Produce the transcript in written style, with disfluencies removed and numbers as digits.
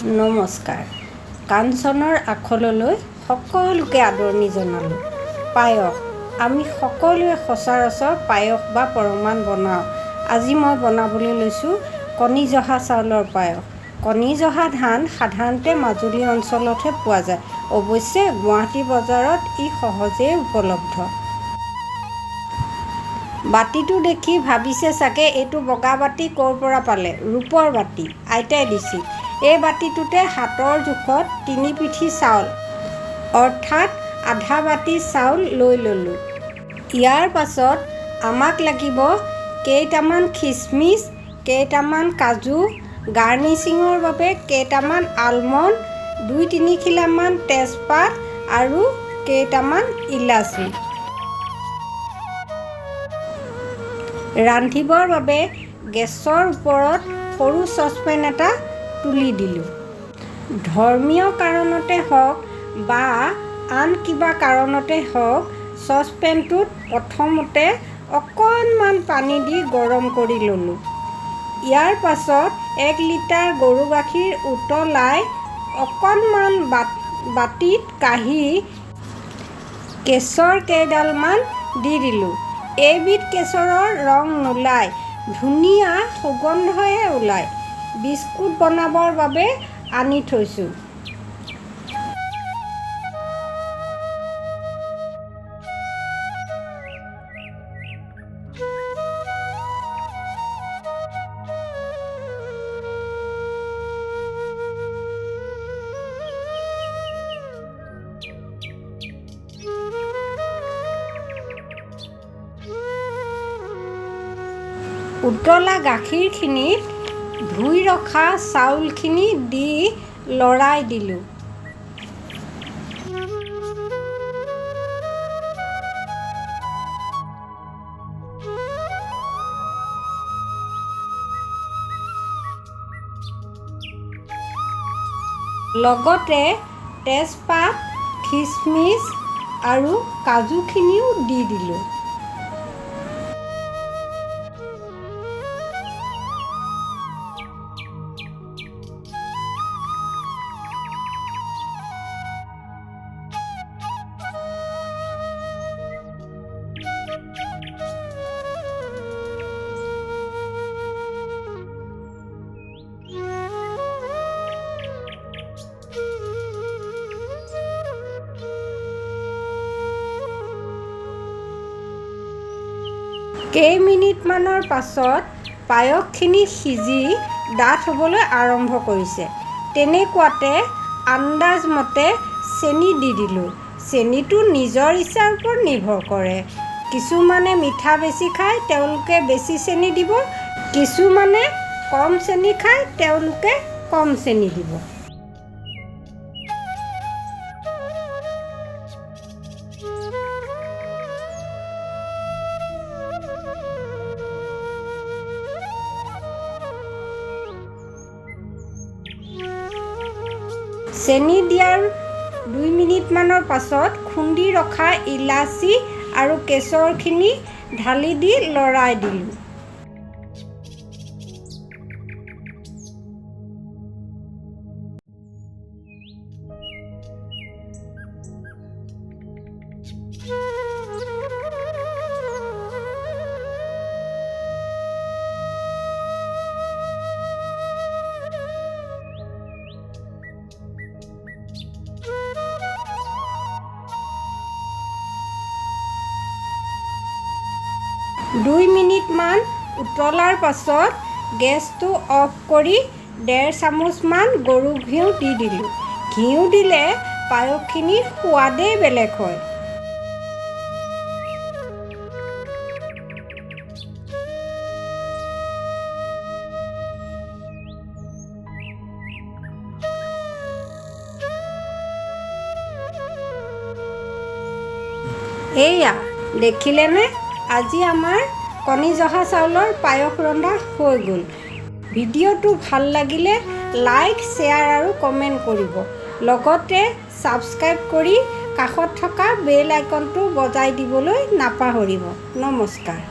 নমস্কাৰ। কাঞ্চনৰ আখললৈ সকলোকে আদৰণি জনালোঁ। পায়স আমি সকলোৱে সচৰাচৰ পায়স বা পৰমান বনাওঁ। আজি মই বনাবলৈ লৈছোঁ কণী জহা চাউলৰ পায়স। কণী জহা ধান সাধাৰণতে মাজুলী অঞ্চলতহে পোৱা যায়। অৱশ্যে গুৱাহাটী বজাৰত ই সহজেই উপলব্ধ। বাতিটো দেখি ভাবিছে চাগে এইটো বগা বাতি ক'ৰ পৰা পালে। ৰূপৰ বাতি, আইতাই দিছিল। এই বাতিটোতে হাতৰ জোখত 3 পিঠি চাউল অৰ্থাৎ আধা বাতি চাউল লৈ ল'লোঁ। ইয়াৰ পাছত আমাক লাগিব কেইটামান খিচমিচ, কেইটামান কাজু, গাৰ্নিচিঙৰ বাবে কেইটামান আলমণ্ড, 2-3 খিলামান তেজপাত আৰু কেইটামান ইলাচি। ৰান্ধিবৰ বাবে গেছৰ ওপৰত সৰু চচপেন এটা তুলি দিলোঁ। ধৰ্মীয় কাৰণতে হওক বা আন কিবা কাৰণতে হওক চচপেনটোত প্ৰথমতে অকণমান পানী দি গৰম কৰি ল'লোঁ। ইয়াৰ পাছত 1 লিটাৰ গৰু গাখীৰ উতলাই অকণমান বাতিত কাঢ়ি কেশৰ কেইডালমান দি দিলোঁ। এইবিধ কেশৰৰ ৰং নোলায়, ধুনীয়া সুগন্ধহে ওলায়। বিস্কুট বনাবৰ বাবে আনি থৈছোঁ। উতলা গাখীৰখিনিত ধুই ৰখা চাউলখিনি দি লৰাই দিলোঁ। লগতে তেজপাত, খিচমিচ আৰু কাজুখিনিও দি দিলোঁ। কেইমিনিটমানৰ পাছত পায়সখিনি সিজি ডাঠ হ'বলৈ আৰম্ভ কৰিছে। তেনেকুৱাতে আন্দাজমতে চেনি দি দিলোঁ। চেনিটো নিজৰ ইচ্ছাৰ ওপৰত নিৰ্ভৰ কৰে। কিছুমানে মিঠা বেছি খায়, তেওঁলোকে বেছি চেনি দিব। কিছুমানে কম চেনি খায়, তেওঁলোকে কম চেনি দিব। চেনি দিয়াৰ 2 মিনিটমানৰ পাছত খুন্দি ৰখা ইলাচি আৰু কেশৰখিনি ঢালি দি লৰাই দিলোঁ। দুই মিনিটমান উতলাৰ পাছত গেছটো অফ কৰি 1.5 চামুচমান গৰু ঘিউ দি দিলোঁ। ঘিউ দিলে পায়সখিনিৰ সোৱাদেই বেলেগ হয়। এইয়া দেখিলেনে, আজি আমাৰ কণী জহা চাউলৰ পায়স ৰন্ধা হৈ গ'ল। ভিডিঅ'টো ভাল লাগিলে লাইক, শ্বেয়াৰ আৰু কমেণ্ট কৰিব। লগতে ছাবস্ক্ৰাইব কৰি কাষত থকা বেল আইকনটো বজাই দিবলৈ নাপাহৰিব। নমস্কাৰ।